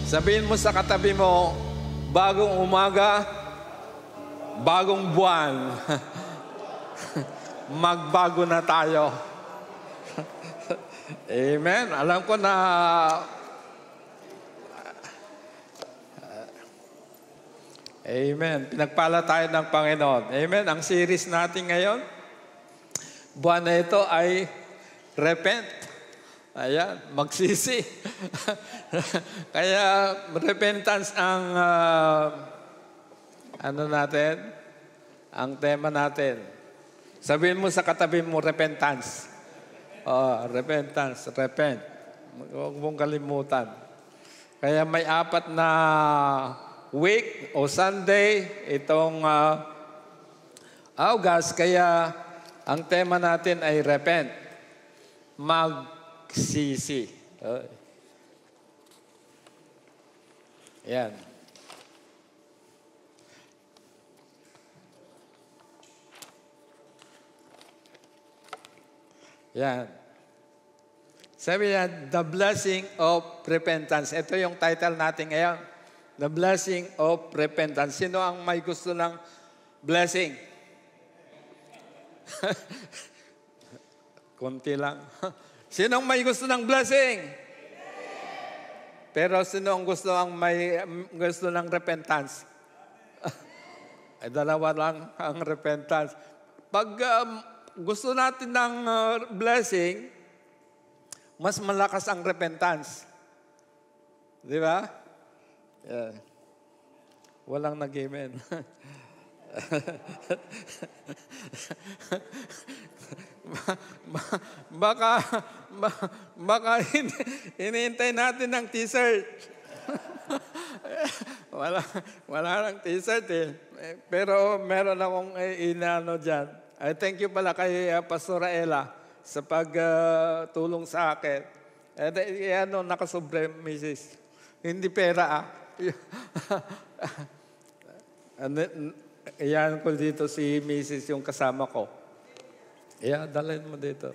Sabihin mo sa katabi mo, bagong umaga, bagong buwan. Magbago na tayo. Amen. Alam ko na Amen. Pinagpala tayo ng Panginoon. Amen. Ang series natin ngayon, buwan na ito ay Repent. Ayan, magsisi. Kaya repentance ang ano natin, ang tema natin. Sabihin mo sa katabi mo, repentance. Repentance, repent. Huwag mong kalimutan. Kaya may 4 na week o Sunday itong August. Kaya ang tema natin ay repent. Magsisi. Yan. Yan. Sabi niya, the blessing of repentance. Ito yung title natin ngayon. The blessing of repentance. Sino ang may gusto ng blessing? Kunti lang. Sino ang may gusto ng blessing? Pero sino ang gusto ng repentance? Ay, 2 lang ang repentance. Pag gusto natin ng blessing, mas malakas ang repentance. Di ba? Yeah. Walang nag-amen. Baka hinihintay natin ng t-shirt. wala ng t-shirt eh. Pero meron akong inano dyan. I thank you pala kay Pastora Ella sa pagtulong sa akin. Nakasobre, Mrs. Hindi pera Iyan ko dito si Mrs. yung kasama ko. Dalhin mo dito.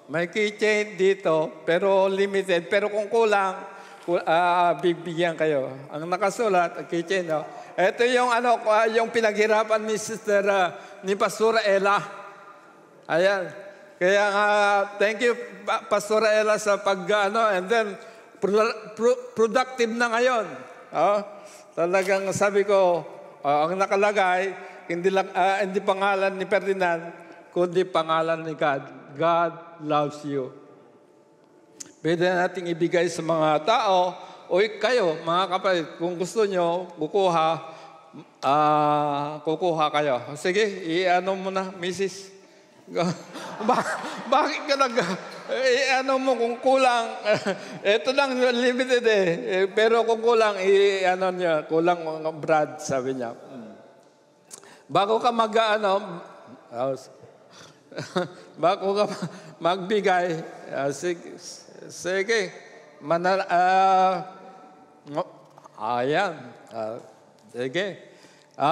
May keychain dito, pero limited. Pero kung kulang, bibigyan kayo. Ang nakasulat, keychain, no? Ito yung, yung pinaghirapan ni Sister, ni Pastora Ella. Ayan. Kaya nga, thank you, Pastor Ella, sa and then, productive na ngayon. Talagang sabi ko, ang nakalagay, hindi pangalan ni Ferdinand, kundi pangalan ni God. God loves you. Pwede nating ibigay sa mga tao, o kayo, mga kapatid, kung gusto nyo, kukuha kayo. Sige, i-ano mo na, Mrs. Bakit ka i-ano mo kung kulang? Ito lang limited pero kung kulang, i-ano niya, kulang Brad, sabi niya. Bago ka bago ka magbigay, sige, ayan, sige.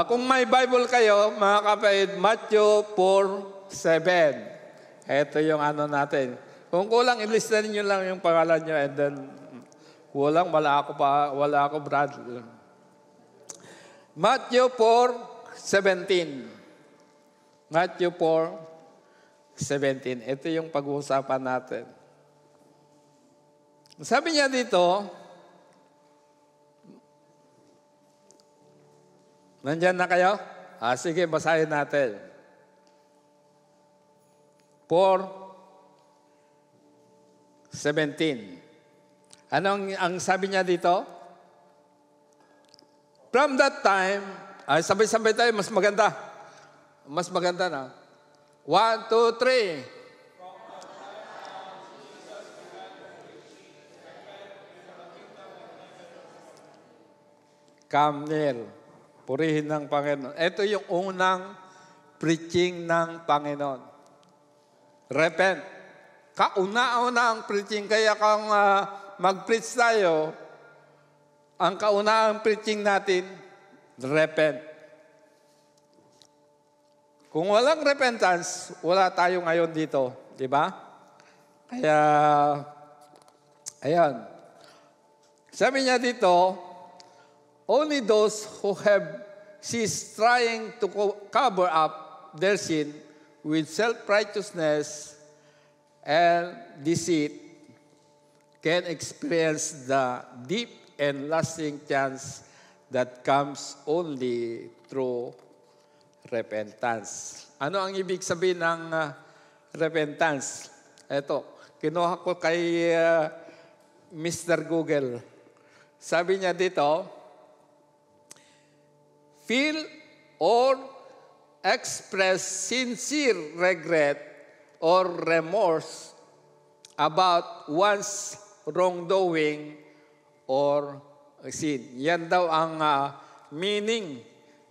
Kung may Bible kayo, mga kapatid, Matthew 4:7. Ito yung ano natin. Kung kulang, ilista niyo lang yung pangalan niyo and then kulang, wala ako Brad. Matthew 4:17. Matthew 4:17. Ito yung pag-uusapan natin. Sabi niya dito, nandyan na kayo? Sige, basahin natin. 4:17. Anong ang sabi niya dito? From that time, sabay-sabay tayo, mas maganda. Mas maganda na. 1, 2, 3. Come near. Purihin ng Panginoon. Ito yung unang preaching ng Panginoon. Repent. Kauna-una ang preaching. Kaya kung mag-preach tayo, ang kauna-unang preaching natin, repent. Kung walang repentance, wala tayo ngayon dito. Di ba? Kaya, ayan. Sabi niya dito, only those who have ceased trying to cover up their sin with self-righteousness and deceit can experience the deep and lasting chance that comes only through repentance. Ano ang ibig sabihin ng repentance? Ito, kinuha ko kay Mr. Google. Sabi niya dito, feel or express sincere regret or remorse about one's wrongdoing or sin. Yan daw ang meaning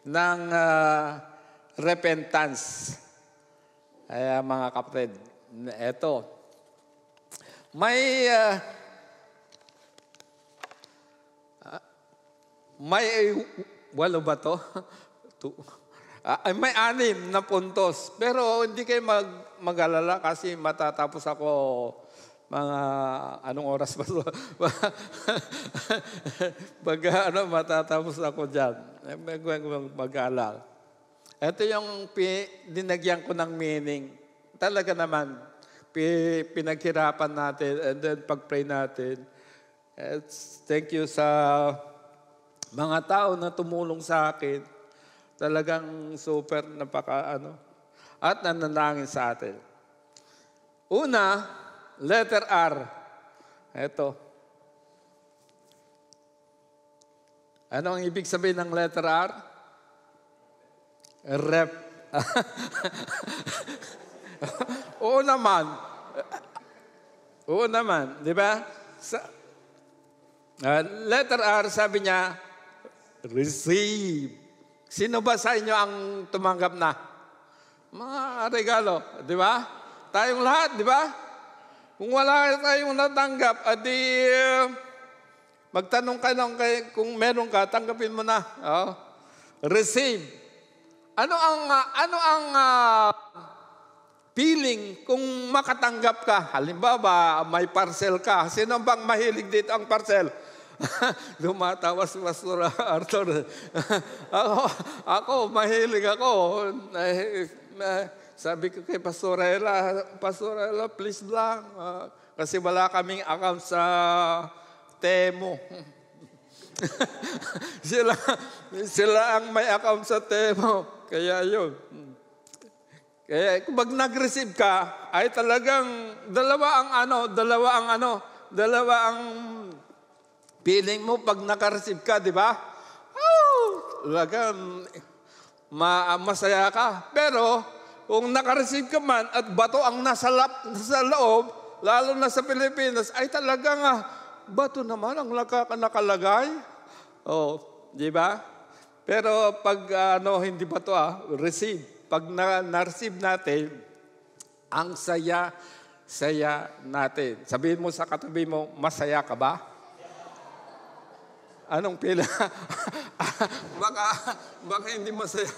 ng repentance. Ay, mga kapatid, eto. May walo ba to? May 6 na puntos. Pero hindi kayo mag-alala kasi matatapos ako mga anong oras ba? Matatapos ako dyan. Mag-alala. Ito yung dinagyan ko ng meaning. Talaga naman, pinaghirapan natin and then pag-pray natin. Thank you sa mga tao na tumulong sa akin. Talagang super at nananangin sa atin. Una, letter R. Ito. Ano ang ibig sabihin ng letter R? Rep. Oo naman. Oo naman. Di ba? Letter R, sabi niya, receive. Sino ba sa inyo ang tumanggap na? Mga regalo, di ba? Tayong lahat, di ba? Kung wala tayong natanggap, magtanong ka lang kung meron ka, tanggapin mo na. Receive. Ano ang feeling kung makatanggap ka? Halimbawa, may parcel ka. Sino bang mahilig dito ang parcel? Lumatawa si Pastor Arthur. ako, mahilig ako. sabi ko kay Pastor Ella, please lang. Kasi wala kaming account sa Temo. sila ang may account sa Temo. Kaya yun. Kaya kung nag-receive ka, ay talagang dalawa ang feeling mo pag naka-receive ka, di ba? Talagang masaya ka. Pero kung naka-receive ka man at bato ang nasa loob, lalo na sa Pilipinas, ay talagang bato naman ang nakalagay. Di ba? Pero pag hindi bato receive. Pag na-receive natin, ang saya natin. Sabihin mo sa katabi mo, masaya ka ba? Anong pila? baka hindi masaya,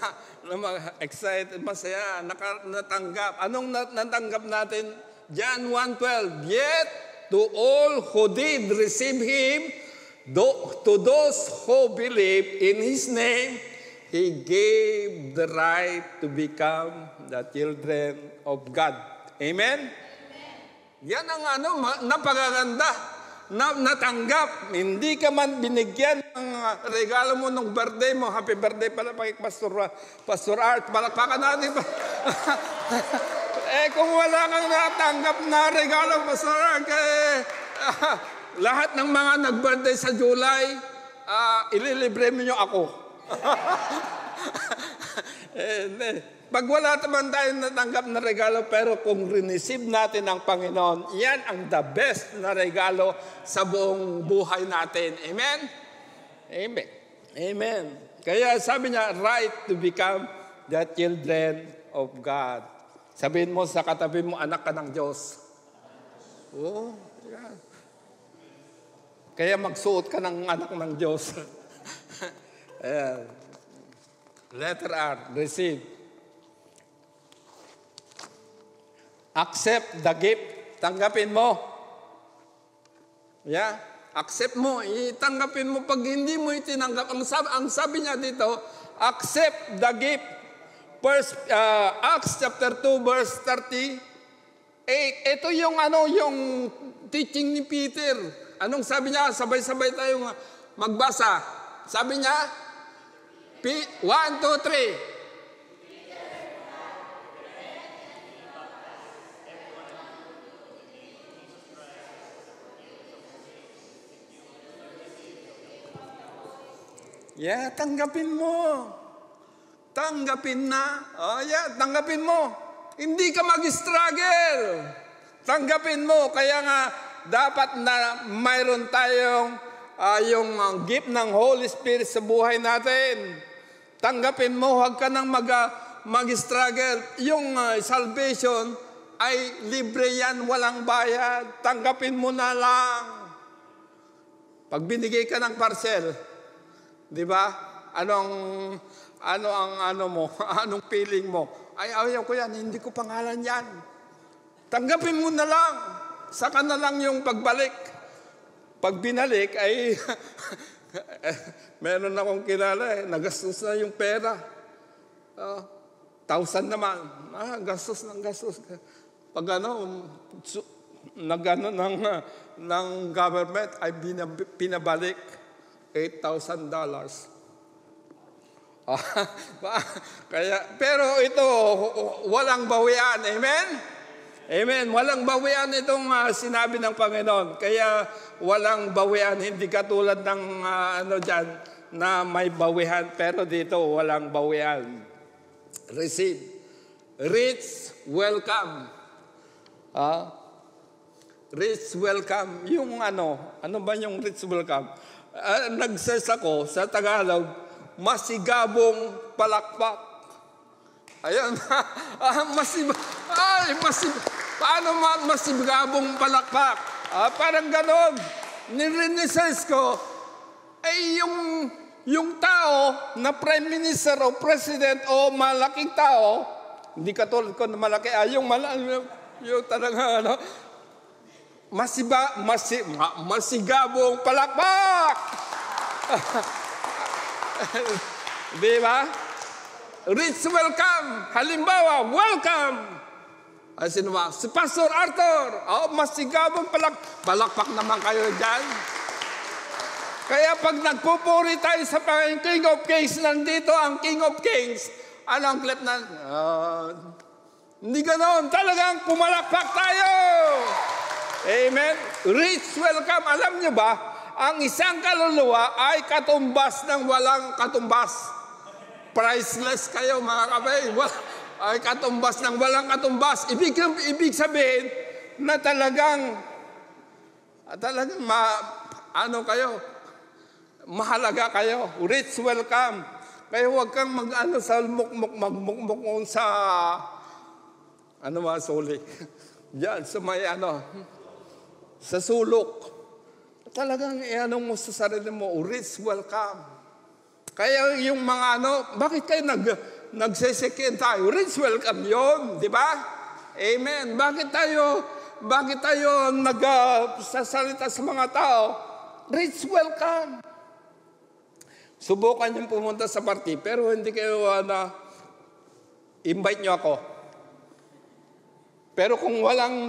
excited, masaya, natanggap. Anong natanggap natin? John 1:12, yet to all who did receive Him, to those who believe in His name, He gave the right to become the children of God. Amen? Yan ang napakaganda. Natanggap. Hindi ka man binigyan ng regalo mo nung birthday mo. Happy birthday pala kay Pastor Art. Palakpakan natin. Kung wala kang natanggap na regalo, Pastor Art, lahat ng mga nag-birthday sa July, ililibre mo nyo ako. Pag wala naman tayong natanggap na regalo, pero kung receive natin ang Panginoon, yan ang the best na regalo sa buong buhay natin. Amen? Amen. Amen. Kaya sabi niya, right to become the children of God. Sabihin mo sa katabi mo, anak ka ng Diyos. Yan. Kaya magsuot ka ng anak ng Diyos. Letter R, receive. Accept the gift. Tanggapin mo. Yeah? Accept mo. Itanggapin mo pag hindi mo itinanggap. Ang sabi niya dito, accept the gift. First, Acts chapter 2 verse 38. Ito yung teaching ni Peter. Anong sabi niya? Sabay-sabay tayong magbasa. Sabi niya, 1, 2, 3. Yeah, tanggapin mo. Tanggapin na. Tanggapin mo. Hindi ka mag-struggle. Tanggapin mo. Kaya nga, dapat na mayroon tayong yung gift ng Holy Spirit sa buhay natin. Tanggapin mo. Huwag ka nang mag-struggle. Yung salvation ay libre yan, walang bayad. Tanggapin mo na lang. Pag binigay ka ng parcel, di ba? Anong feeling mo? Ay, ayaw ko yan, hindi ko pangalan yan. Tanggapin mo na lang. Saka na lang yung pagbalik. Pag binalik, ay, meron akong kilala, nagastos na yung pera. 1,000 naman. Gastos ng gastos. Pag ng government, ay pinabalik. $8,000. Pero ito, walang bawian. Amen? Amen. Walang bawian itong sinabi ng Panginoon. Kaya walang bawian. Hindi katulad ng dyan na may bawihan. Pero dito, walang bawian. Receive. Rich welcome. Rich welcome. Yung ano ba yung rich welcome? Nag-search ako sa Tagalog, masigabong palakpak. Ayan. Paano masigabong palakpak? Parang ganon. Nire-research ko, ay yung tao na prime minister o president o malaking tao, hindi katulad ko na malaki, yung talaga masigabong palakpak. Di ba? Rich welcome. Halimbawa, welcome. Ay, sino ba? Si Pastor Arthur. Mas sigabong palakpak naman kayo dyan. Kaya pag nagpupuri tayo sa King of Kings, nandito ang King of Kings. Ano ang clip na? Hindi ganoon. Talagang pumalakpak tayo. Amen. Rich welcome. Alam nyo ba, ang isang kaluluwa ay katumbas ng walang katumbas. Priceless kayo mga kabay. Ay katumbas ng walang katumbas. Ibig sabihin na talagang mahalaga kayo. Rich welcome. Kaya huwag kang magmukmuk sa suli. Diyan, sa may sa sulok. Talagang mo sa sarili mo, rich welcome. Kaya yung mga bakit kayo nagsisikin tayo? Rich welcome yun, di ba? Amen. Bakit tayo nagsasalita sa mga tao? Rich welcome. Subukan yung pumunta sa party, pero hindi kayo invite nyo ako. Pero kung walang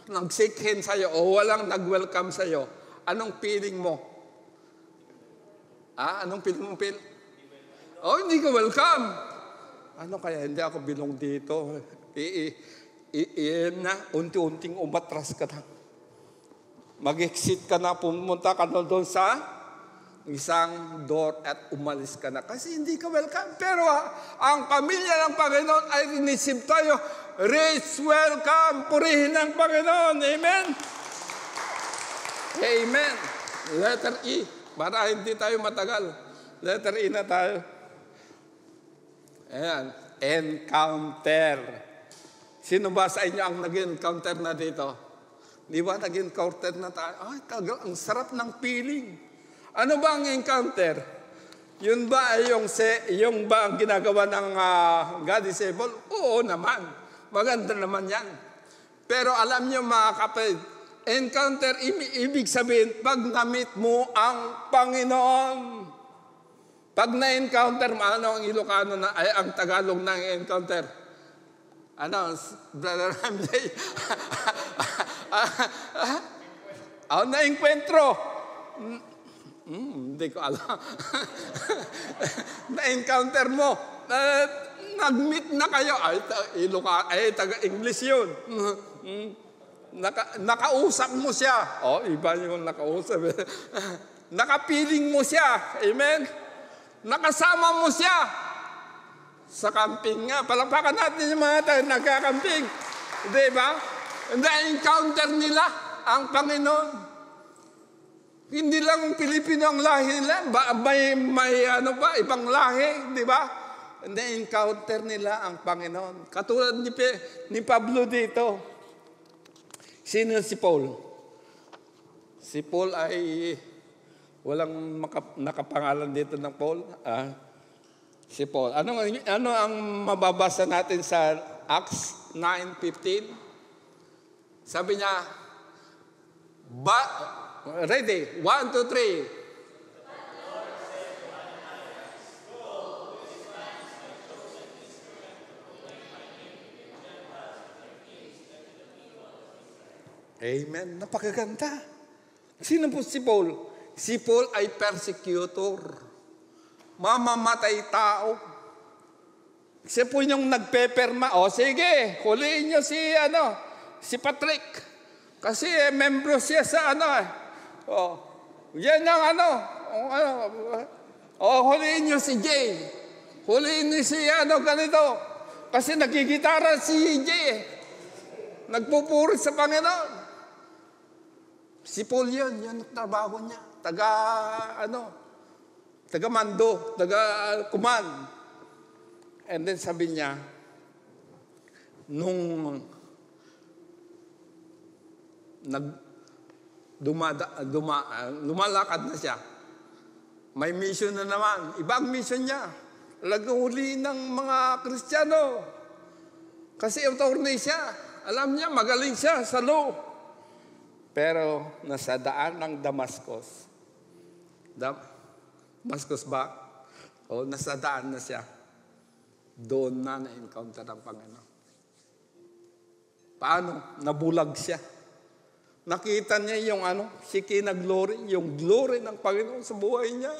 nag-shake hand sa'yo o walang nag-welcome sa'yo, anong feeling mo? Anong feeling mo, Phil? Hindi ka welcome. Ano kaya, hindi ako bilong dito. Unti-unting umatras ka na. Mag-exit ka na, pumunta ka na doon sa isang door at umalis ka na. Kasi hindi ka welcome. Pero ang pamilya ng Panginoon ay rinisip tayo. Rich welcome. Purihin ng Panginoon. Amen? Amen. Letter E. Para hindi tayo matagal. Letter E na tayo. Ayan. Encounter. Sino ba sa inyo ang nag-encounter na dito? Di ba nag-encounter na tayo? Ang sarap ng feeling. Ano ba ang encounter? Yun ba ay yung ba ang ginagawa ng God is able? Oo naman. Maganda naman yan. Pero alam nyo mga kapatid, encounter, ibig sabihin, pag na-meet mo ang Panginoon. Pag na-encounter mo, ano ang Ilocano ang Tagalog ng encounter? Brother Ramsey? Na-encuentro. Hindi ko alam. Na-encounter mo. Nag-meet na kayo. Taga-English yun. Nakausap mo siya. Iba yung nakausap. Nakapiling mo siya. Amen? Nakasama mo siya. Sa camping nga. Palakpakan natin yung mga tayo nagkakamping. Diba? Na-encounter nila ang Panginoon. Hindi lang Pilipino ang lahi nila, may ibang lahi, di ba? Na-encounter nila ang Panginoon. Katulad ni Pablo dito. Sino si Paul? Si Paul ay walang nakapangalan dito ng Paul. Si Paul. Ano ang mababasa natin sa Acts 9:15? Sabi niya, ready? 1, 2, 3. Amen. Napakaganda. Sino po si Paul? Si Paul ay persecutor. Mamamatay tao. Siya po yung nagpeperma. Sige, huliin niyo si Patrick. Kasi membro siya sa yan ang huliin niyo si Jay. Huliin niyo si ganito. Kasi nagigitara si Jay. Nagpupuri sa Panginoon. Si Paul yun ang trabaho niya. Taga-mando, taga-command. And then sabi niya, nung lumalakad na siya, may mission na naman. Ibang mission niya. Laguli ng mga Kristiyano. Kasi attorney siya. Alam niya, magaling siya sa law. Pero nasa daan ng Damascus. Damascus ba? Nasa daan na siya. doon na na-encounter ang Panginoon. Paano? Nabulag siya. Nakita niya yung Shekinah glory, yung glory ng Panginoon sa buhay niya.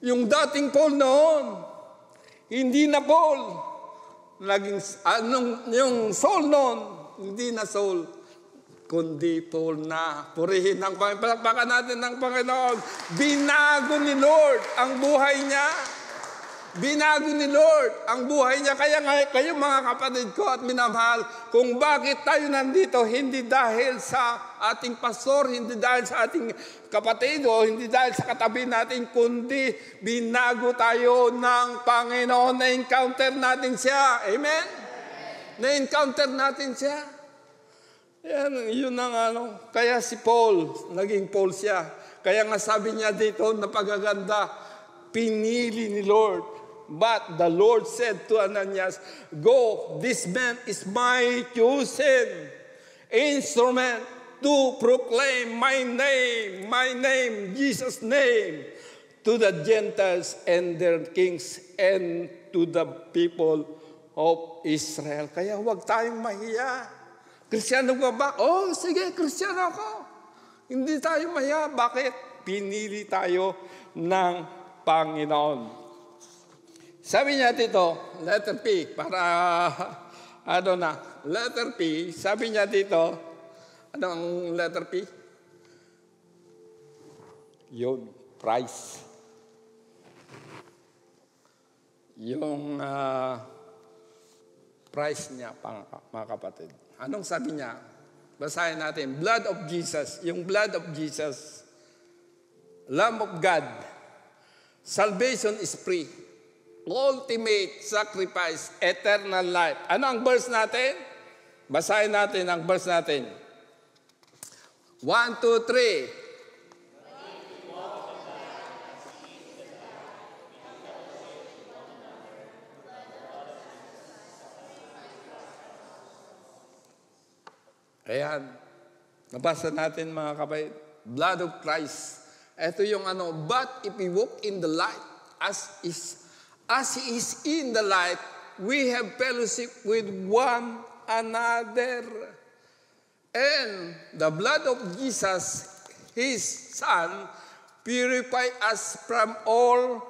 Yung dating Paul noon, hindi na Paul. Yung Saul noon, hindi na Saul, kundi Paul na. Purihin ng Panginoon. Palakpakan natin ng Panginoon. Binago ni Lord ang buhay niya. Binago ni Lord ang buhay niya. Kaya nga kayo mga kapatid ko at minamahal, kung bakit tayo nandito, hindi dahil sa ating pastor, hindi dahil sa ating kapatid o hindi dahil sa katabi natin, kundi binago tayo ng Panginoon. Na-encounter natin siya. Amen? Na-encounter natin siya. Yun ang Kaya si Paul, naging Paul siya. Kaya nga sabi niya dito, napagaganda, pinili ni Lord. But the Lord said to Ananias, "Go, this man is my chosen instrument to proclaim my name, Jesus' name, to the Gentiles and their kings and to the people of Israel." Kaya huwag tayong mahiya. Kristiyano ka ba? Oh, sige, Kristiyano ako. Hindi tayo mahiya. Bakit? Pinili tayo ng Panginoon. Sabi niya dito, letter P, letter P, sabi niya dito, anong letter P? Yun, price. Yung price niya, mga kapatid. Anong sabi niya? Basahin natin, blood of Jesus, yung blood of Jesus, Lamb of God, salvation is free. Ultimate sacrifice, eternal life. Ano ang verse natin? Basahin natin ang verse natin. 1, 2, 3. Ayan. Nabasa natin mga kapatid. Blood of Christ. Ito yung but if we walk in the light as He is in the light, we have fellowship with one another. And the blood of Jesus, His Son, purify us from all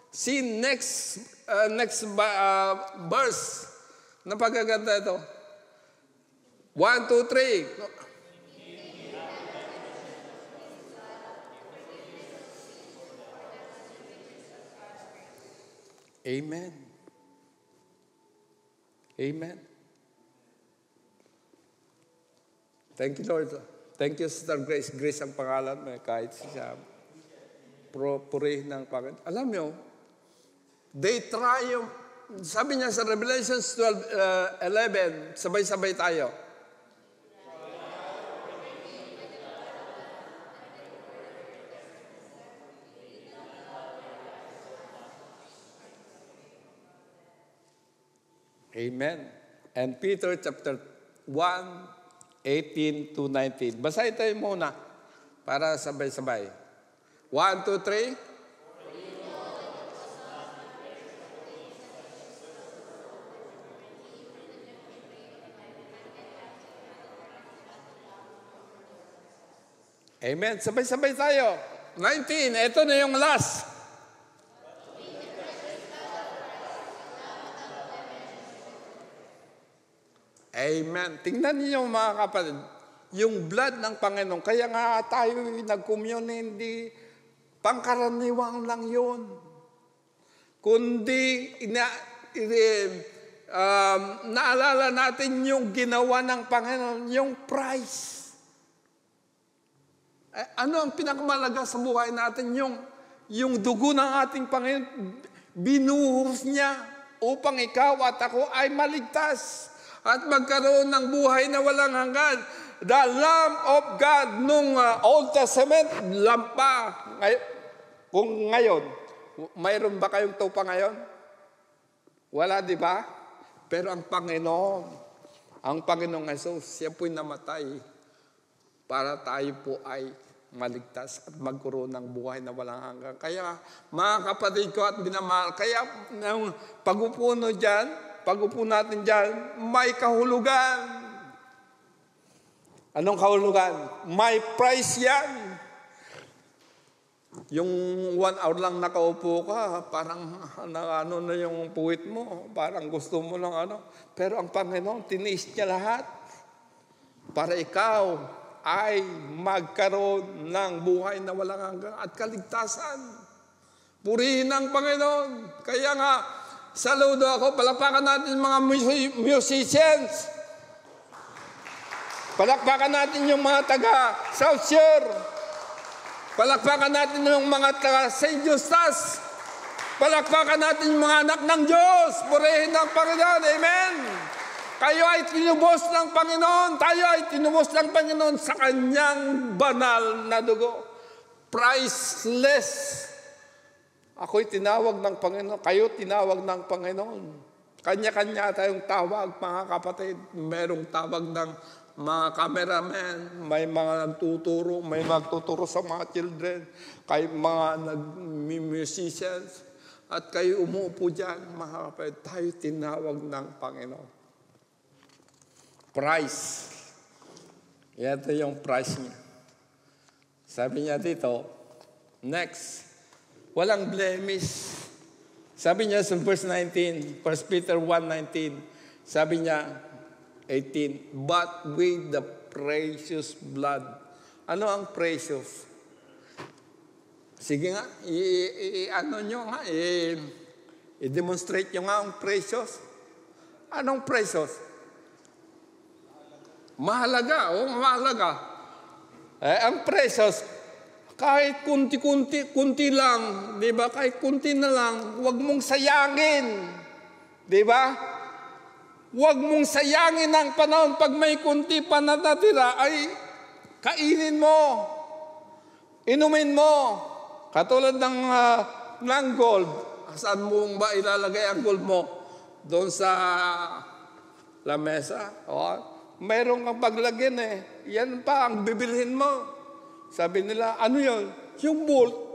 sin. Next verse. Napagaganda ito. 1, 2, 3. Amen. Amen. Thank you, Lord. Thank you, Sister Grace. Grace ang pangalan mo, kahit siya purihin ng Panginoon. Alam nyo, they triumph. Sabi niya sa Revelation 12:11, sabay-sabay tayo. Amen. And Peter chapter 1:18-19. Basahin tayo muna para sabay-sabay. 1, 2, 3. Amen. Sabay-sabay tayo. 19. Ito na yung last. Amen. Tingnan niyo mga kapatid, yung blood ng Panginoon, kaya nga tayo nag-commune, hindi pangkaraniwang lang yun. Kundi naalala natin yung ginawa ng Panginoon, yung price. Ano ang pinakamalaga sa buhay natin? Yung dugo ng ating Panginoon, binuhos niya upang ikaw at ako ay maligtas at magkaroon ng buhay na walang hanggan. The Lamb of God nung Old Testament, lampa. Kung ngayon, mayroon ba kayong tupa ngayon? Wala, di ba? Pero ang Panginoong Jesus, siya po'y namatay para tayo po ay maligtas at magkaroon ng buhay na walang hanggan. Kaya mga kapatid ko at binamahal, kaya ng pag-upo natin dyan, may kahulugan. Anong kahulugan? May price yan. Yung 1 hour lang nakaupo ka, parang ano na yung puwit mo, parang gusto mo lang ano. Pero ang Panginoon, tiniis niya lahat para ikaw ay magkaroon ng buhay na walang hanggan at kaligtasan. Purihin ang Panginoon. Kaya nga, saludo ako, palakpakan natin mga musicians. Palakpakan natin yung mga taga South Shore. Palakpakan natin yung mga taga St. Eustace. Palakpakan natin yung mga anak ng Diyos. Purihin ang Panginoon. Amen. Kayo ay tinubos ng Panginoon. Tayo ay tinubos ng Panginoon sa kanyang banal na dugo. Priceless. Ako'y tinawag ng Panginoon. Kayo tinawag ng Panginoon. Kanya-kanya tayong tawag, mga kapatid. Merong tawag ng mga cameraman, may mga nagtuturo, may magtuturo sa mga children, kayo mga musicians, at kayo umuupo dyan, mga kapatid, tayo tinawag ng Panginoon. Price. Ito yung price niya. Sabi niya dito, next, walang blemish. Sabi niya sa verse 19, 1 Peter 1:19, sabi niya, 18, but with the precious blood. Ano ang precious? Sige nga, i-demonstrate nyo nga ang precious. Anong precious? Mahalaga, mahalaga. Ang precious, kahit kunti lang, di ba? Kahit kunti na lang, huwag mong sayangin. Di ba? Huwag mong sayangin ang panahon. Pag may kunti pa natitira, ay kainin mo. Inumin mo. Katulad ng gold. Saan mo ba ilalagay ang gold mo? Doon sa lamesa? Mayroon kang paglagyan eh. Yan pa ang bibilhin mo. Sabi nila, ano yun? Yung bolt.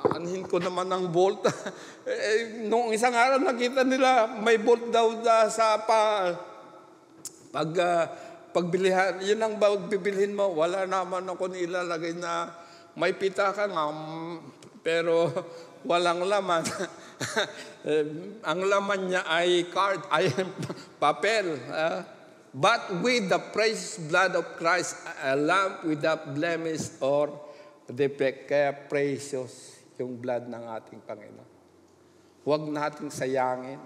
Anhin ko naman ang bolt. Noong isang araw nakita nila, may bolt daw sa pagbilihan. Yun ang bibilhin mo. Wala naman ako nilalagay na may pitakan, pero walang laman. Ang laman niya ay card, ay papel. But with the precious blood of Christ, a lamb without blemish or defect. Kaya precious yung blood ng ating Panginoon. Huwag nating sayangin.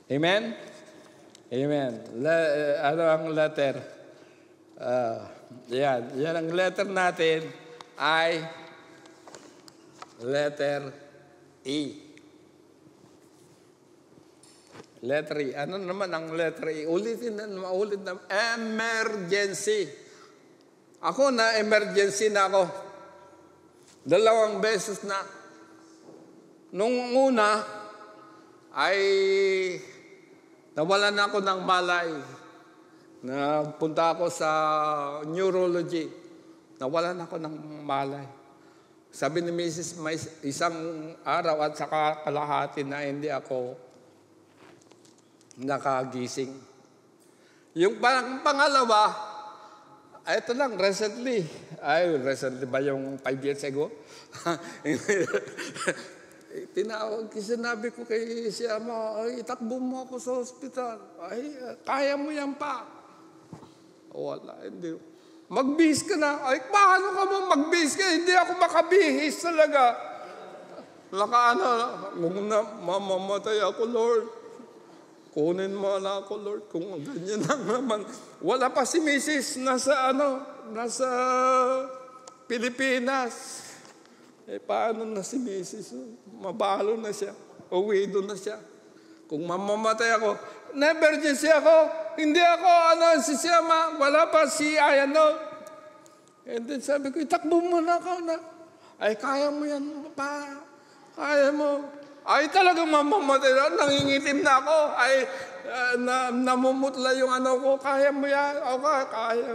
Amen? Amen. Ano ang letter? Yan ang letter natin ay letter E. Letter E. Ano naman ang letter E? Ulitin na, maulit na. Emergency. Ako na emergency na ako. 2 beses na. Nung una, ay nawalan ako ng malay. Napunta ako sa neurology. Nawalan ako ng malay. Sabi ni Mrs. may isang araw at saka kalahati na hindi ako nakagising. Yung pangalawa, ito lang, recently. Recently ba yung 5 years ago? Sinabi ko kay Siyama, itakbo mo ako sa hospital. Kaya mo yan pa. Wala, hindi. Magbihis ka na. Paano ka mo magbihis ka? Hindi ako makabihis talaga. Mamamatay ako, Lord. Kunin mo na ako, Lord, kung ganyan lang naman. Wala pa si Mrs. nasa Pilipinas. Paano na si Mrs.? Mabalo na siya. Uwido na siya. Kung mamamatay ako, na-emergency ako. Hindi ako, si Siyama. Wala pa si Ayano. And then sabi ko, itakbo mo na ako na. Kaya mo yan, pa. Kaya mo. Talagang mamamatay na. Nangingitim na ako. namumutla yung ano ko. Kaya mo yan. Okay, kaya.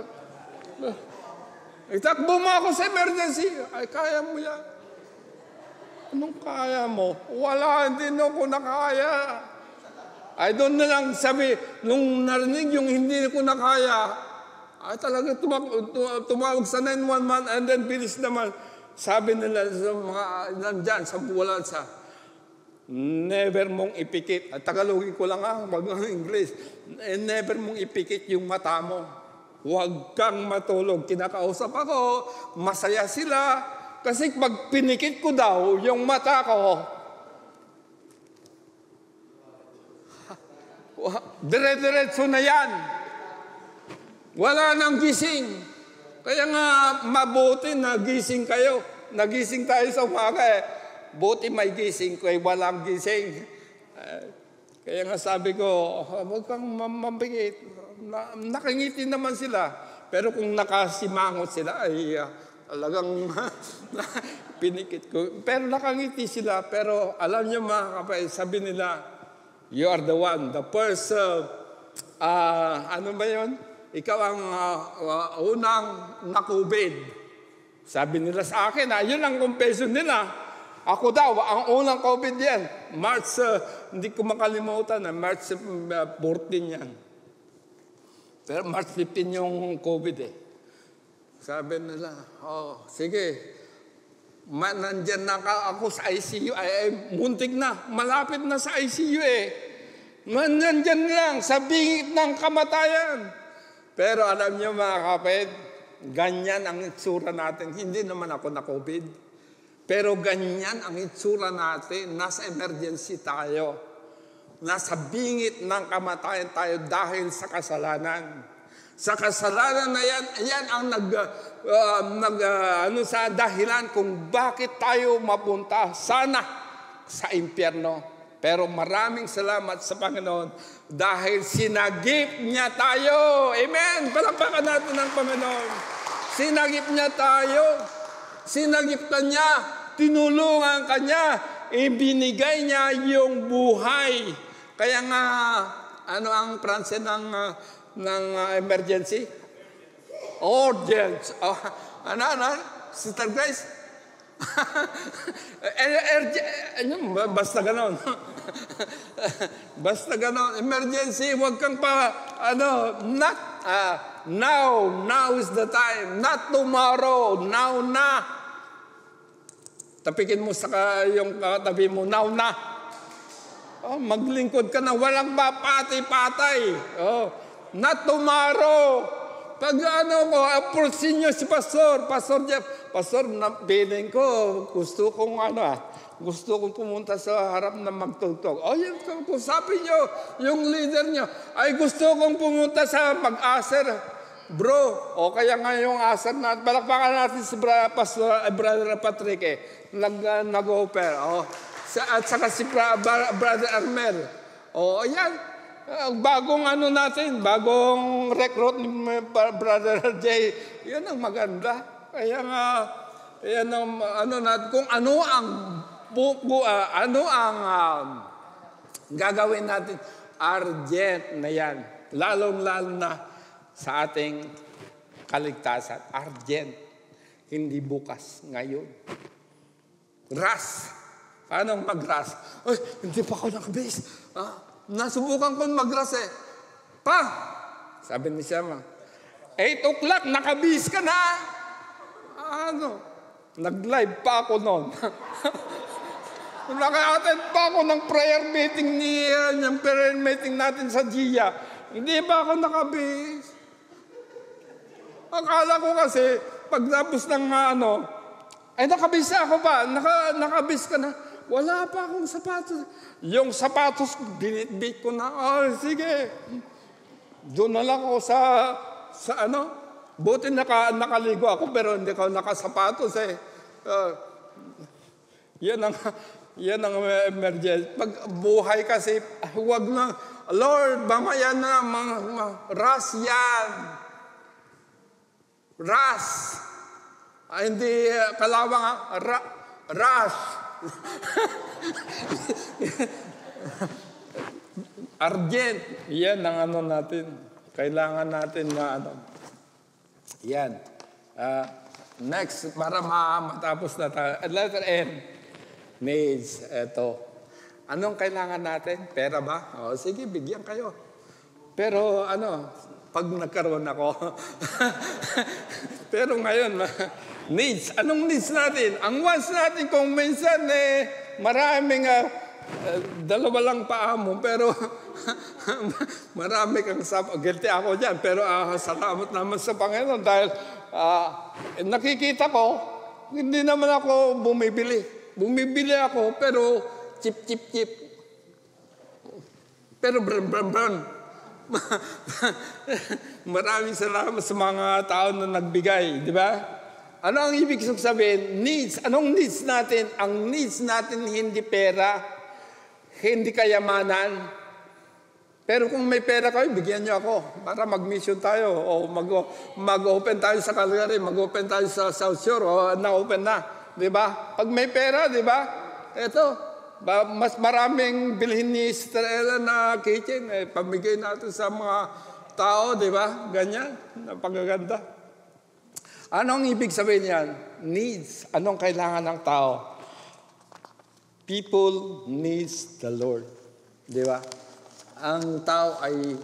Itakbo mo ako sa emergency. Ay, kaya mo yan. Anong kaya mo? Wala, hindi na ako nakaya. Ay, doon na lang sabi, nung narinig yung hindi ko nakaya, ay talaga tumawag sa 911 and then bilis naman. Sabi nila sa mga nandyan, sa ambulansya, never mong ipikit. At Tagalogin ko lang wag ng English. Never mong ipikit yung mata mo. Huwag kang matulog. Kinakausap ako, masaya sila. Kasi pag pinikit ko daw yung mata ko, dire-diretso na yan. Wala nang gising. Kaya nga mabuti nagising kayo. Nagising tayo sa umaga eh. Buti may gising ko, walang gising. Kaya nga sabi ko, huwag kang mambigit. Nakangiti naman sila. Pero kung nakasimangot sila, ay talagang pinikit ko. Pero nakangiti sila. Pero alam niyo mga kapatid, sabi nila, you are the one, the first, ano ba yun? Ikaw ang unang na-COVID. Sabi nila sa akin, yun ang confession nila. Ako daw, ang unang COVID yan. March, hindi ko makalimutan, March 14 yan. Pero March 15 yung COVID eh. Sabi nila, sige, nandyan na ako sa ICU, muntik na, malapit na sa ICU eh. Nandyan lang, sa bingit ng kamatayan. Pero alam niyo mga kapatid, ganyan ang itsura natin. Hindi naman ako na-COVID. Pero ganyan ang itsura natin. Nasa emergency tayo. Nasa bingit ng kamatayan tayo dahil sa kasalanan. Sa kasalanan na yan ang sa dahilan kung bakit tayo mapunta sana sa impyerno. Pero maraming salamat sa Panginoon dahil sinagip niya tayo. Amen! Palakpakan natin ang Panginoon. Sinagip niya tayo. Sinagip ka niya. Tinulungan ka niya. Ibinigay niya yung buhay. Kaya nga, ano ang pranse ng emergency? Urgent. Ano? Sister Grace? Basta ganon. Basta ganon. Emergency, huwag kang not now is the time, not tomorrow, now na. Tapikin mo sa yung katabi mo, now na. Maglingkod ka na, walang papatay-patay. Not tomorrow. Pag approachin nyo si Pastor Jeff, Pastor, piling ko, gusto kong pumunta sa harap na magtugtog. Yan, kusapin nyo, yung leader nyo, ay gusto kong pumunta sa mag-aser. Bro, kaya nga yung aser natin, palakpakan natin si Brother Patrick nag-offer. At saka si Brother Armel. Yan. Bagong natin, bagong recruit ni Brother Jay. Yan ang maganda. Kaya nga, yan ang natin, kung ano ang gagawin natin, urgent na yan. Lalong-lalo na sa ating kaligtasan. Urgent. Hindi bukas, ngayon. Rush. Anong mag-rush? Hindi pa ako nakabase. Nasubukan ko mag-rush eh. Sabi ni Siyama, 8 o'clock, nakabase ka na. Nag-live pa ako noon. Naka-attend pa ako ng prayer meeting yung prayer meeting natin sa GIA. Hindi pa ako nakabase. Akala ko kasi, pagtapos ng nakabase ako pa. Nakabase ka na. Wala pa akong sapatos. Yung sapatos, binitbit ko na. Sige. Doon na lang ako sa buti nakaligo ako, pero hindi ako nakasapatos eh. Yan ang emergency. Pag buhay kasi, huwag na, Lord, mamaya na, ras yan. Ras. Hindi kalawang, ras. Urgent. Yan ang natin. Kailangan natin na Yan. Next, para matapos na tayo. Letter N. Needs. Ito. Anong kailangan natin? Pera ba? O, sige, bigyan kayo. Pero pag nagkaroon ako. Pero ngayon, needs. Anong needs natin? Ang wants natin kung minsan maraming dalawa lang paa mo, pero marami kang guilty ako dyan. Pero salamat naman sa Panginoon dahil nakikita ko, hindi naman ako bumibili. Bumibili ako, pero chip. Pero brand. Maraming salamat sa mga tao na nagbigay, di ba? Ano ang ibig sabihin? Needs. Anong needs natin? Ang needs natin hindi pera, hindi kayamanan. Pero kung may pera kayo, bigyan niyo ako para mag-mission tayo o mag-open tayo sa Calgary, mag-open tayo sa South Shore o na-open na. Di ba? Pag may pera, di ba? Ito. Mas maraming bilhin ni Estrella na kitchen, pamigay natin sa mga tao, di ba? Ganyan, napagaganda. Anong ibig sabihin yan? Needs. Anong kailangan ng tao? People needs the Lord. Di ba? Ang tao ay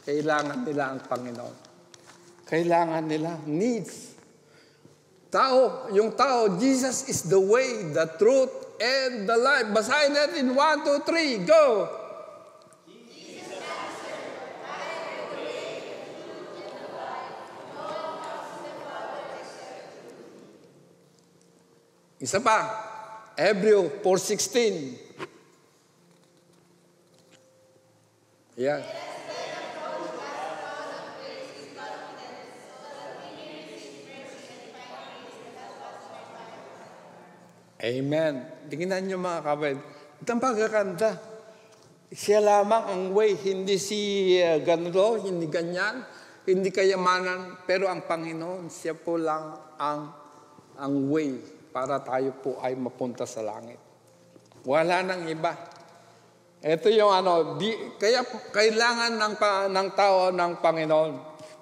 kailangan nila ang Panginoon. Kailangan nila, needs. Tao, yung tao, Jesus is the way, the truth, and the life. Basahin natin, 1, 2, 3, go! Isa pa, Hebrew 4:16. Yan. Amen. Tingnan niyo mga kapatid. Ito ang pagkakanta. Siya lamang ang way, hindi si ganito, hindi ganyan, hindi kayamanan, pero ang Panginoon, siya po lang ang way para tayo po ay mapunta sa langit. Wala nang iba. Ito yung kaya kailangan ng tao ng Panginoon.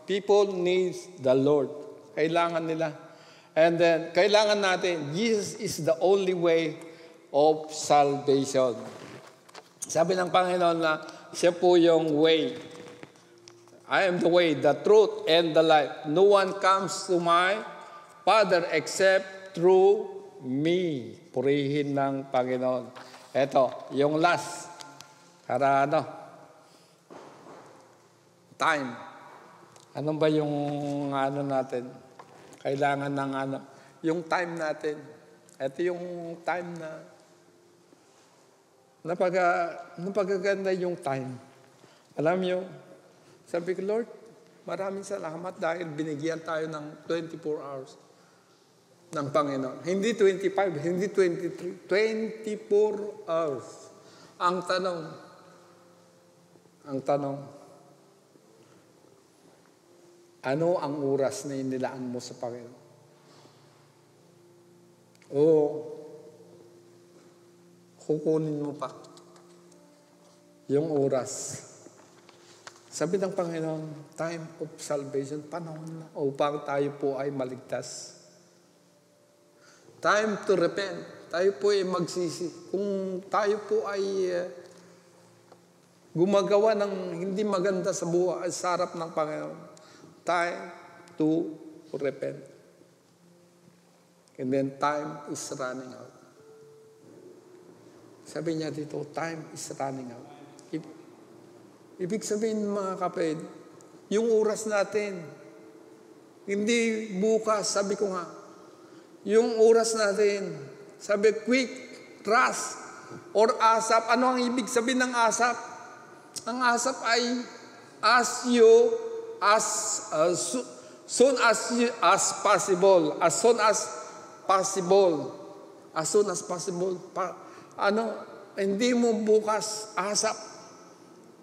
People needs the Lord. Kailangan nila. And then, kailangan natin, Jesus is the only way of salvation. Sabi ng Panginoon na, siya po yung way. I am the way, the truth, and the life. No one comes to my Father except through me. Purihin ng Panginoon. Ito, yung last. Para time. Ano ba yung natin? Kailangan ng yung time natin. Ito yung time na napagaganda yung time. Alam nyo, sabi ko, Lord, maraming salamat dahil binigyan tayo ng 24 hours ng Panginoon. Hindi 25, hindi 23, 24 hours. Ang tanong, ano ang oras na inilaan mo sa Panginoon? O kukunin mo pa yung oras. Sabi ng Panginoon, time of salvation, panahon na upang tayo po ay maligtas. Time to repent. Tayo po ay magsisi. Kung tayo po ay gumagawa ng hindi maganda sa buhay, sa harap ng Panginoon, time to repent. And then time is running out. Sabi niya dito, time is running out. Ibig sabihin mga kapatid, yung oras natin, hindi bukas, sabi ko nga, yung oras natin, sabi quick, rush, or ASAP. Ano ang ibig sabihin ng ASAP? Ang ASAP ay soon as possible. As soon as possible. As soon as possible. Hindi mo bukas, ASAP.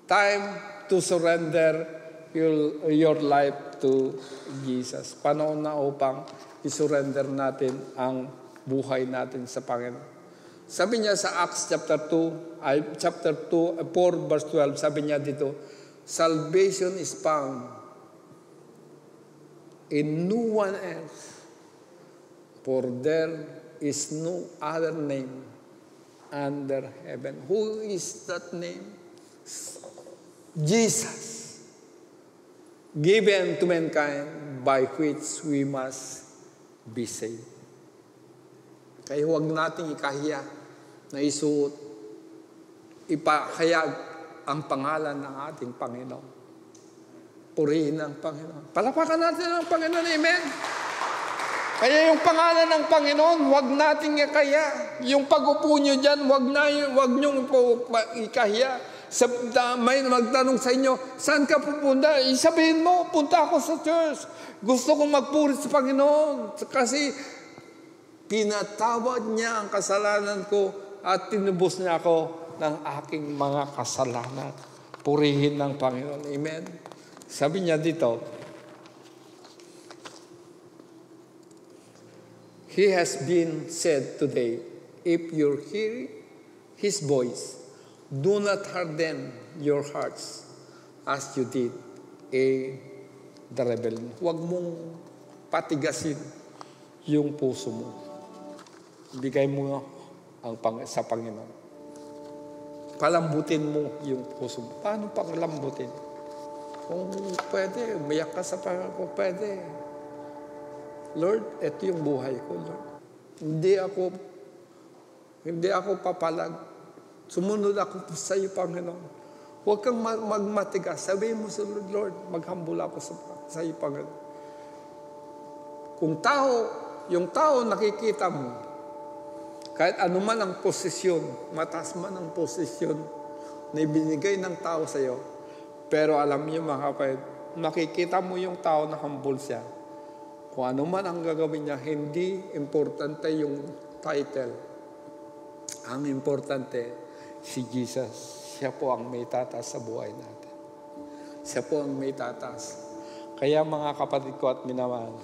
Time to surrender your life to Jesus. Panahon na upang isurrender natin ang buhay natin sa Panginoon. Sabi niya sa Acts chapter 4 verse 12, sabi niya dito, salvation is found in no one else, for there is no other name under heaven. Who is that name? Jesus, given to mankind by which we must be saved. Kaya huwag nating ikahiya na isuot, ipahayag ang pangalan ng ating Panginoon. Purihin ang Panginoon. Palapakan natin ang Panginoon. Amen. Kaya yung pangalan ng Panginoon, huwag nating ikaya. Yung pag-upo nyo dyan, huwag nyo ikahiya. May magtanong sa inyo, saan ka pupunta? Isabihin mo, punta ako sa church. Gusto kong magpuri sa Panginoon. Kasi pinatawad niya ang kasalanan ko at tinubos niya ako ng aking mga kasalanan. Purihin ng Panginoon. Amen. Sabi niya dito, He has been said today, if you hear His voice, do not harden your hearts as you did the rebellion. Huwag mong patigasin yung puso mo. Bigay mo sa Panginoon. Palambutin mo yung puso mo. Paano palambutin? Kung pwede, umiyak ka sa Panginoon. Kung pwede, Lord, ito yung buhay ko, Lord. Hindi ako papalag. Sumunod ako sa iyo, Panginoon. Huwag kang magmatigas. Sabihin mo sa Lord, maghambul ako sa iyo, Panginoon. Kung yung tao nakikita mo, kahit anuman ang posisyon, mataas man ang posisyon na ibinigay ng tao sa iyo, pero alam niyo mga kapatid, nakikita mo yung tao na humble siya. Kung ano man ang gagawin niya, hindi importante yung title. Ang importante, si Jesus. Siya po ang may tatas sa buhay natin. Siya po ang may tatas. Kaya mga kapatid ko at minamahal,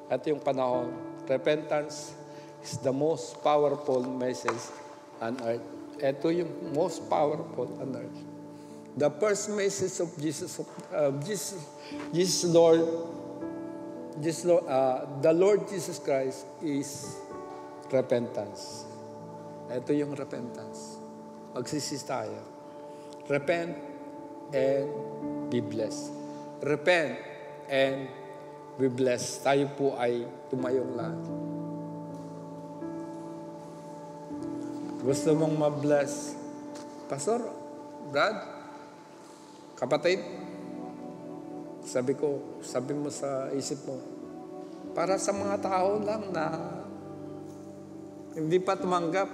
at yung panahon, repentance is the most powerful message on earth. Ito yung most powerful on earth. The first message of the Lord Jesus Christ is repentance. Ito yung repentance. Magsisis tayo. Repent and be blessed. Repent and be blessed. Tayo po ay tumayong lahat. Gusto mong ma-bless? Pastor, Brad, kapatid, sabi mo sa isip mo, para sa mga tao lang na hindi pa tumanggap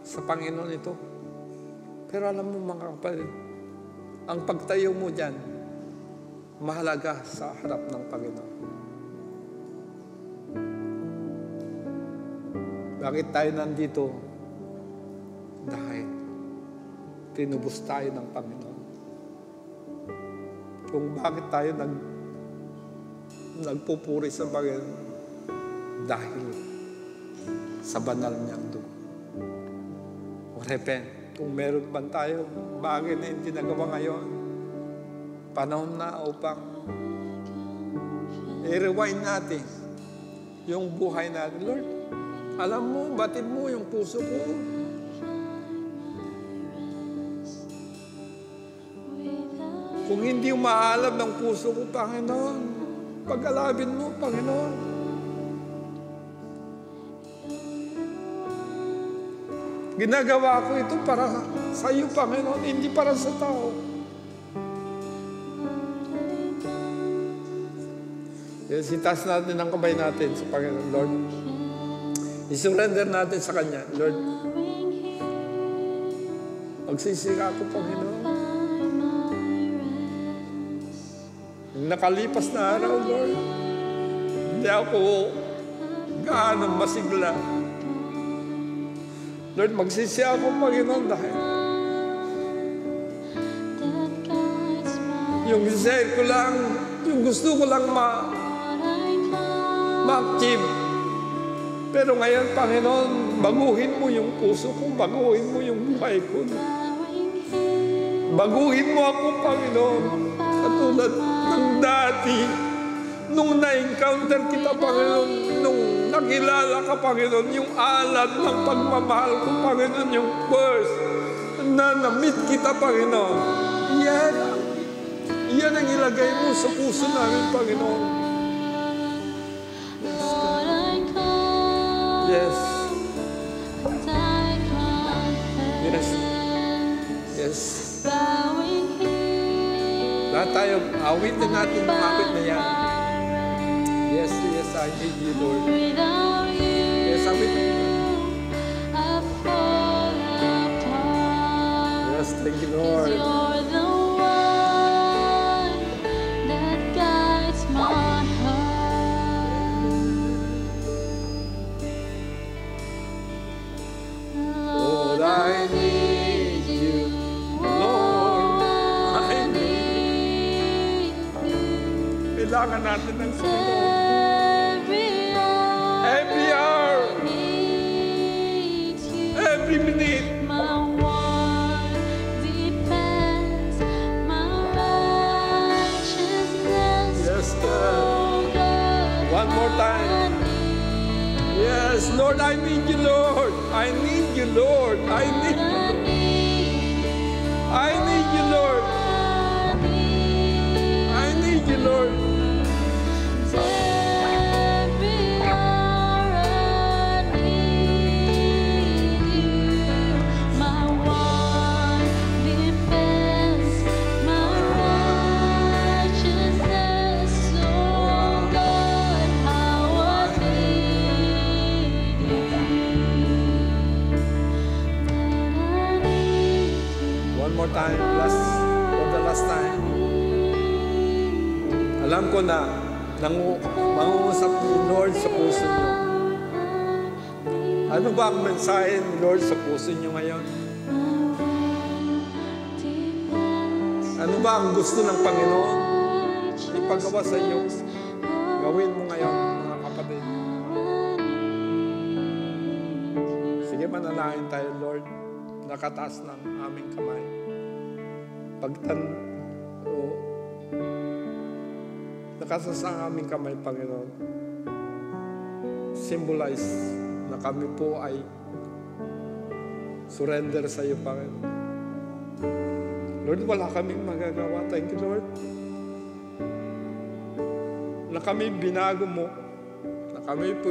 sa Panginoon ito. Pero alam mo mga kapatid, ang pagtayo mo dyan, mahalaga sa harap ng Panginoon. Bakit tayo nandito? Dahil tinubos tayo ng Panginoon. Kung bakit tayo nagpupuri sa Panginoon? Dahil sa banal niyang dugo. Repent. Kung meron man tayo bagay na hindi nagawa ngayon, panahon na upang i-rewind natin yung buhay natin. Lord, alam mo, batid mo yung puso ko. Kung hindi umaalam ng puso ko, Panginoon, pag-alabin mo, Panginoon. Ginagawa ko ito para sa iyo, Panginoon, hindi para sa tao. Yes, itaas natin ang kamay natin sa Panginoon, Lord. I-surrender natin sa Kanya, Lord. Magsisika ako, Panginoon. Yung nakalipas na araw, Lord, hindi ako gaano masigla. Lord, magsisi ako, Panginoon, dahil yung desire ko lang, yung gusto ko lang ma-achieve. Pero ngayon, Panginoon, baguhin mo yung puso ko, baguhin mo yung buhay ko. Baguhin mo ako, Panginoon, katulad ng dati Nung na-encounter kita, Panginoon, nung nakilala ka, Panginoon, yung alat ng pagmamahal ko, Panginoon, yung first na na-meet kita, Panginoon. Yan ang ilagay mo sa puso namin, Panginoon. Yes. Yes. Yes. Lahat tayo, awitin natin ang awit na yan. Yes, yes, I need you, Lord. Yes, awitin. Yes, thank you, Lord. You're the one that guides my heart. Lord, I need you. Lord, I need you. Kailangan natin ng Panginoon. Every hour, every minute. My one depends, my righteousness. Yes, God. Oh God, One more time. Yes, Lord, I need you, Lord. I need you, Lord. I need you. I need you, Lord. I need you, Lord. every hour I need you. My one defense, my righteousness. Oh God, how I need you. I need you. One more time, for the last time. Alam ko na, mangungusap ni Lord sa puso niyo. Ano ba ang mensahe ni Lord sa puso niyo ngayon? Ano ba ang gusto ng Panginoon ipagawa sa iyo? Gawin mo ngayon, mga kapatid. Sige, manalangin tayo, Lord. Nakataas ng aming kamay. Nakataas ang aming kamay, Panginoon. Symbolize na kami po ay surrender sa iyo, Panginoon. Lord, wala kaming magagawa. Thank you, Lord. Na kami binago mo. Na kami po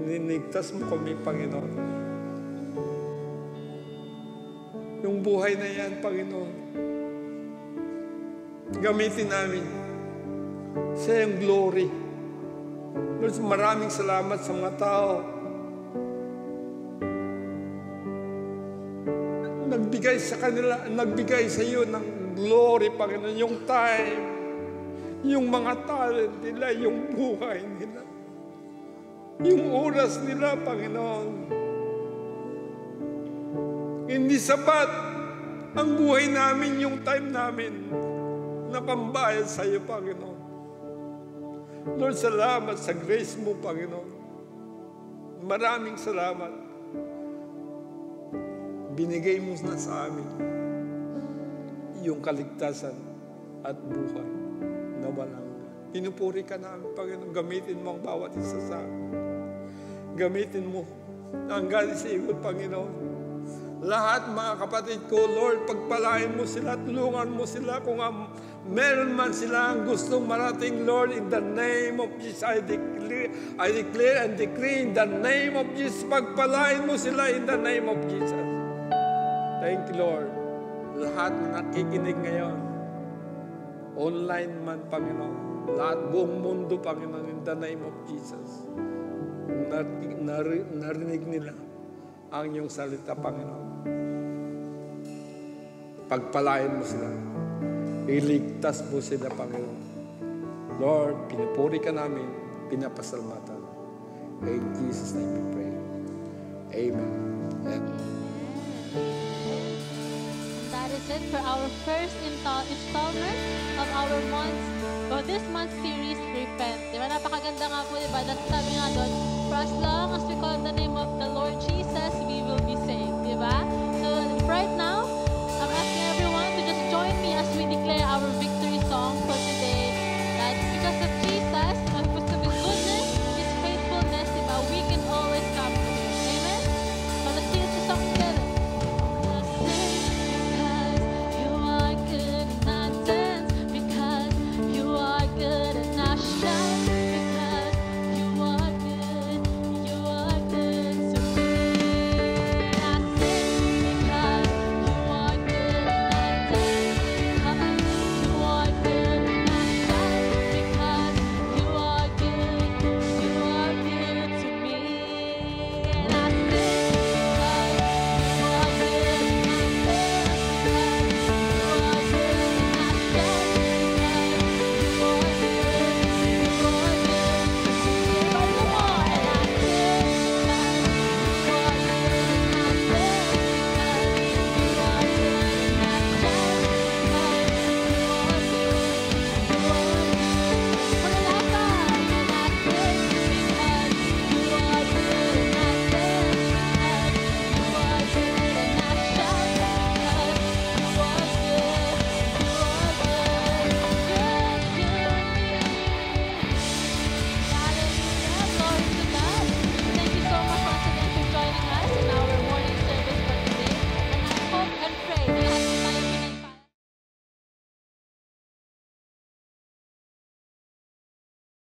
ninigtas mo kami, Panginoon. Yung buhay na yan, Panginoon. Gamitin namin sa iyong glory. Lord, maraming salamat sa mga tao. Nagbigay sa kanila, nagbigay sa iyo ng glory, Panginoon. Yung time, yung mga talent nila, yung buhay nila, yung oras nila, Panginoon. Hindi sapat ang buhay namin, yung time namin na pambayad sa iyo, Panginoon. Lord, salamat sa grace mo, Panginoon. Maraming salamat. Binigay mo na sa amin yung kaligtasan at buhay na walang. Pinupuri ka namin, Panginoon. Gamitin mo ang bawat isa sa amin. Gamitin mo ang galing sa iyo, Panginoon. Lahat, mga kapatid ko, Lord, pagpalain mo sila, tulungan mo sila kung meron man sila ang gustong marating, Lord, in the name of Jesus, I declare and decree in the name of Jesus, pagpalain mo sila in the name of Jesus. Thank you, Lord. Lahat na nakikinig ngayon, online man, Panginoon, lahat buong mundo, Panginoon, in the name of Jesus, narinig nila ang iyong salita, Panginoon. Pagpalain mo sila. Iligtas mo sila, Panginoon. Lord, pinupuri ka namin, pinapasalamatan. In Jesus' name we pray. Amen. Amen. That is it for our first installment of our this month's series, Repent. Diba? Napakaganda nga po, diba? That's sabi nga doon, for as long as we call the name of the Lord,